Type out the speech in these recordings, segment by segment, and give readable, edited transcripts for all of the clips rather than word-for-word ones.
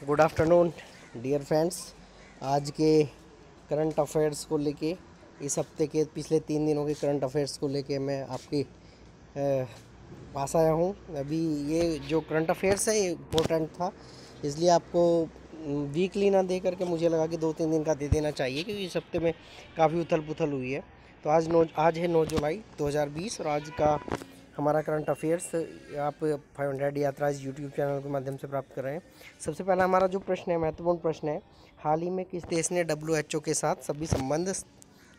Good afternoon dear friends. आज के current affairs को लेके, इस हफ्ते के पिछले 3 दिनों के करंट अफेयर्स को लेके मैं आपके पास आया हूँ। अभी ये जो करंट अफेयर्स है ये इम्पोर्टेंट था, इसलिए आपको वीकली ना दे करके मुझे लगा कि 2-3 दिन का दे देना चाहिए, क्योंकि इस हफ्ते में काफ़ी उथल पुथल हुई है। तो आज है 9 जुलाई 2020 और आज का हमारा करंट अफेयर्स आप 500 यात्राज यूट्यूब चैनल के माध्यम से प्राप्त कर रहे हैं। सबसे पहला हमारा जो प्रश्न है, महत्वपूर्ण प्रश्न है, हाल ही में किस देश ने WHO के साथ सभी संबंध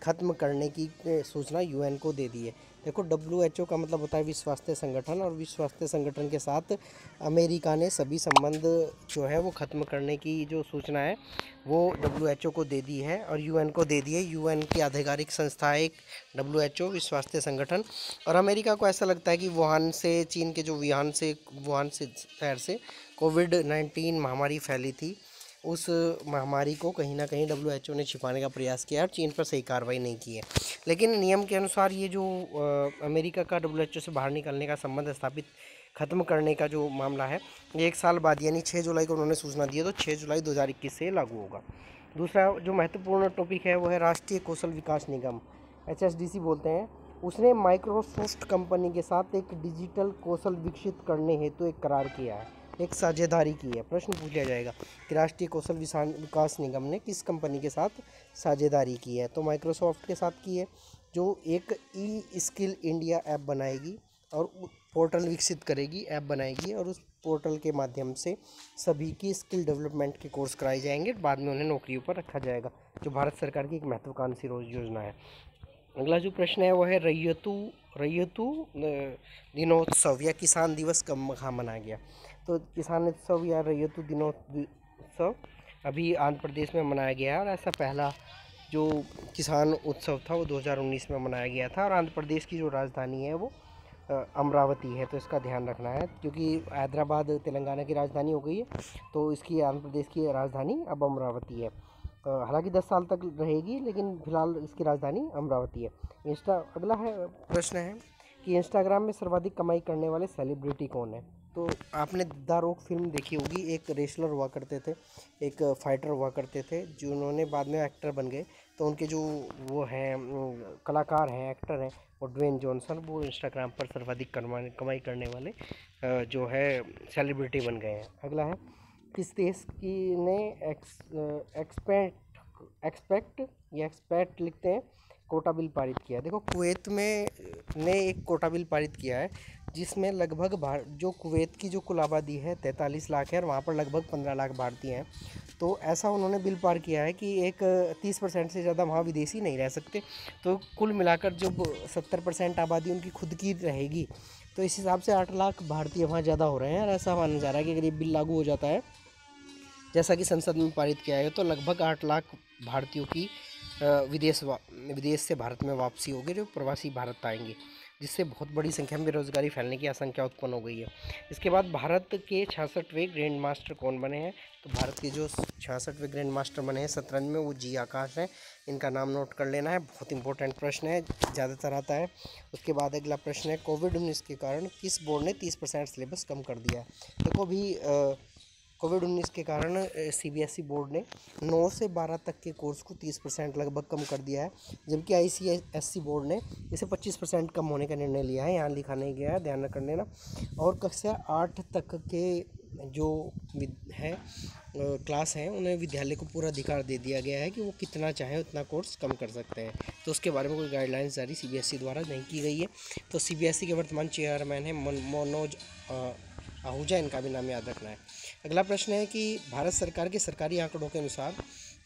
खत्म करने की सूचना UN को दे दी है। देखो, WHO का मतलब होता है विश्व स्वास्थ्य संगठन, और विश्व स्वास्थ्य संगठन के साथ अमेरिका ने सभी संबंध जो है वो ख़त्म करने की जो सूचना है वो WHO को दे दी है और UN को दे दी है। UN की आधिकारिक संस्था है WHO, विश्व स्वास्थ्य संगठन। और अमेरिका को ऐसा लगता है कि वुहान से, चीन के जो वुहान से शहर से कोविड-19 महामारी फैली थी, उस महामारी को कहीं ना कहीं WHO ने छिपाने का प्रयास किया और चीन पर सही कार्रवाई नहीं की है। लेकिन नियम के अनुसार ये जो अमेरिका का WHO से बाहर निकलने का संबंध स्थापित खत्म करने का जो मामला है, ये 1 साल बाद यानी 6 जुलाई को उन्होंने सूचना दी है, तो 6 जुलाई 2021 से लागू होगा। दूसरा जो महत्वपूर्ण टॉपिक है वो है राष्ट्रीय कौशल विकास निगम, HSDC बोलते हैं। उसने माइक्रोसॉफ्ट कंपनी के साथ एक डिजिटल कौशल विकसित करने हेतु एक करार किया है, एक साझेदारी की है। प्रश्न पूछ लिया जाएगा कि राष्ट्रीय कौशल विकास निगम ने किस कंपनी के साथ साझेदारी की है, तो माइक्रोसॉफ्ट के साथ की है, जो एक ई स्किल इंडिया ऐप बनाएगी और पोर्टल विकसित करेगी, ऐप बनाएगी, और उस पोर्टल के माध्यम से सभी की स्किल डेवलपमेंट के कोर्स कराए जाएंगे, बाद में उन्हें नौकरियों पर रखा जाएगा, जो भारत सरकार की एक महत्वाकांक्षी योजना है। अगला जो प्रश्न है वो है रैयतु दिनोत्सव या किसान दिवस कब कहाँ मनाया गया। तो किसान उत्सव या रैयतु दिनोत्सव अभी आंध्र प्रदेश में मनाया गया है, और ऐसा पहला जो किसान उत्सव था वो 2019 में मनाया गया था। और आंध्र प्रदेश की जो राजधानी है वो अमरावती है, तो इसका ध्यान रखना है, क्योंकि हैदराबाद तेलंगाना की राजधानी हो गई है, तो इसकी आंध्र प्रदेश की राजधानी अब अमरावती है। हालांकि 10 साल तक रहेगी, लेकिन फिलहाल इसकी राजधानी अमरावती है। अगला प्रश्न है कि इंस्टाग्राम में सर्वाधिक कमाई करने वाले सेलिब्रिटी कौन है। तो आपने द रॉक फिल्म देखी होगी। एक रेसलर हुआ करते थे, एक फाइटर हुआ करते थे, जिन्होंने बाद में एक्टर बन गए। तो उनके जो वो हैं कलाकार हैं, एक्टर हैं, और ड्वेन जॉनसन, वो इंस्टाग्राम पर सर्वाधिक कमाई करने वाले जो है सेलिब्रिटी बन गए हैं। अगला है, किस देश की ने एक्सपेक्ट लिखते हैं कोटा बिल पारित किया है। देखो, कुवैत में ने एक कोटा बिल पारित किया है, जिसमें लगभग जो कुवैत की जो कुल आबादी है 43 लाख है, और वहाँ पर लगभग 15 लाख भारतीय हैं। तो ऐसा उन्होंने बिल पार किया है कि एक 30% से ज़्यादा वहाँ विदेशी नहीं रह सकते। तो कुल मिलाकर जब 70% आबादी उनकी खुद की रहेगी, तो इस हिसाब से 8 लाख भारतीय वहाँ ज़्यादा हो रहे हैं। और ऐसा माना जा रहा है कि अगर ये बिल लागू हो जाता है, जैसा कि संसद में पारित किया है, तो लगभग 8 लाख भारतीयों की विदेश से भारत में वापसी होगी, जो प्रवासी भारत आएंगे, जिससे बहुत बड़ी संख्या में बेरोजगारी फैलने की आशंका उत्पन्न हो गई है। इसके बाद भारत के 66वें ग्रैंड मास्टर कौन बने हैं। तो भारत के जो 66वें ग्रैंड मास्टर बने हैं शतरंज में, वो जी आकाश हैं। इनका नाम नोट कर लेना है, बहुत इंपॉर्टेंट प्रश्न है, ज़्यादातर आता है। उसके बाद अगला प्रश्न है, कोविड-19 के कारण किस बोर्ड ने 30% सिलेबस कम कर दिया है। देखो, अभी कोविड-19 के कारण CBSE बोर्ड ने 9 से 12 तक के कोर्स को 30% लगभग कम कर दिया है, जबकि ICSE बोर्ड ने इसे 25% कम होने का निर्णय लिया है। यहाँ लिखा नहीं गया है, ध्यान कर लेना। और कक्षा 8 तक के जो क्लास हैं, उन्हें विद्यालय को पूरा अधिकार दे दिया गया है कि वो कितना चाहे उतना कोर्स कम कर सकते हैं। तो उसके बारे में कोई गाइडलाइंस जारी CBSE द्वारा नहीं की गई है। तो CBSE के वर्तमान चेयरमैन हैं मनोज आहूजा, इनका भी नाम याद रखना है। अगला प्रश्न है कि भारत सरकार के सरकारी आंकड़ों के अनुसार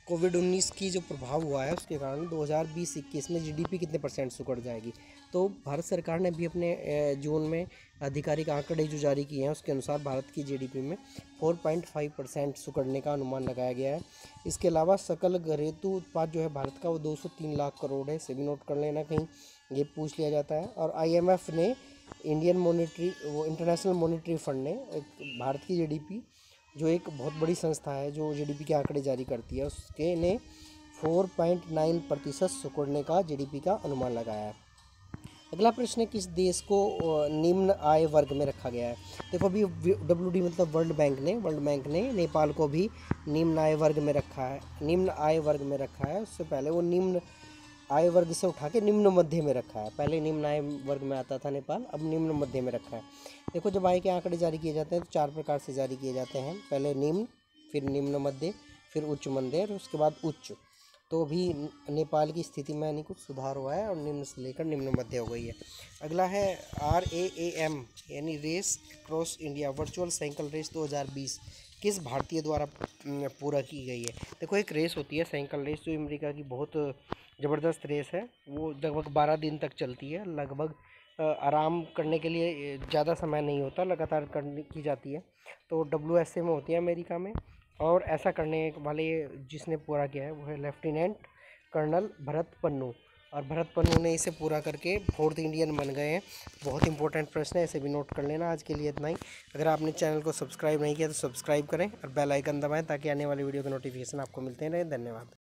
कोविड-19 की जो प्रभाव हुआ है उसके कारण 2020-21 में GDP कितने % सिकुड़ जाएगी। तो भारत सरकार ने भी अपने जून में आधिकारिक आंकड़े जो जारी किए हैं, उसके अनुसार भारत की GDP में 4.5% सिकुड़ने का अनुमान लगाया गया है। इसके अलावा सकल घरेलू उत्पाद जो है भारत का, वो 203 लाख करोड़ है, इसे भी नोट कर लेना, कहीं ये पूछ लिया जाता है। और IMF ने इंटरनेशनल मॉनेटरी फंड ने भारत की GDP, जो एक बहुत बड़ी संस्था है जो GDP के आंकड़े जारी करती है, उसके ने 4.9% सिकुड़ने का GDP का अनुमान लगाया है। अगला प्रश्न है, किस देश को निम्न आय वर्ग में रखा गया है। देखो अभी WD मतलब वर्ल्ड बैंक ने नेपाल को भी निम्न आय वर्ग में रखा है, निम्न आय वर्ग में रखा है। उससे पहले वो निम्न आय वर्ग से उठा के निम्न मध्य में रखा है। पहले निम्न आय वर्ग में आता था नेपाल, अब निम्न मध्य में रखा है। देखो जब आय के आंकड़े जारी किए जाते हैं तो 4 प्रकार से जारी किए जाते हैं, पहले निम्न, फिर निम्न मध्य, फिर उच्च मध्य और उसके बाद उच्च। तो भी नेपाल की स्थिति में यानी कुछ सुधार हुआ है और निम्न से लेकर निम्न मध्य हो गई है। अगला है RAAM यानी race cross India virtual cycle race 2020 किस भारतीय द्वारा पूरा की गई है। देखो एक रेस होती है साइकिल रेस जो अमेरिका की बहुत ज़बरदस्त रेस है, वो लगभग 12 दिन तक चलती है। लगभग आराम करने के लिए ज़्यादा समय नहीं होता, लगातार करने की जाती है। तो WSA में होती है अमेरिका में, और ऐसा करने वाले जिसने पूरा किया है वो है लेफ्टिनेंट कर्नल भरत पन्नू, और भरत पन्नू ने इसे पूरा करके 4th इंडियन बन गए हैं। बहुत इंपॉर्टेंट प्रश्न है, इसे भी नोट कर लेना। आज के लिए इतना ही। अगर आपने चैनल को सब्सक्राइब नहीं किया तो सब्सक्राइब करें और बेल आइकन दबाएं ताकि आने वाली वीडियो के नोटिफिकेशन आपको मिलते रहें। धन्यवाद।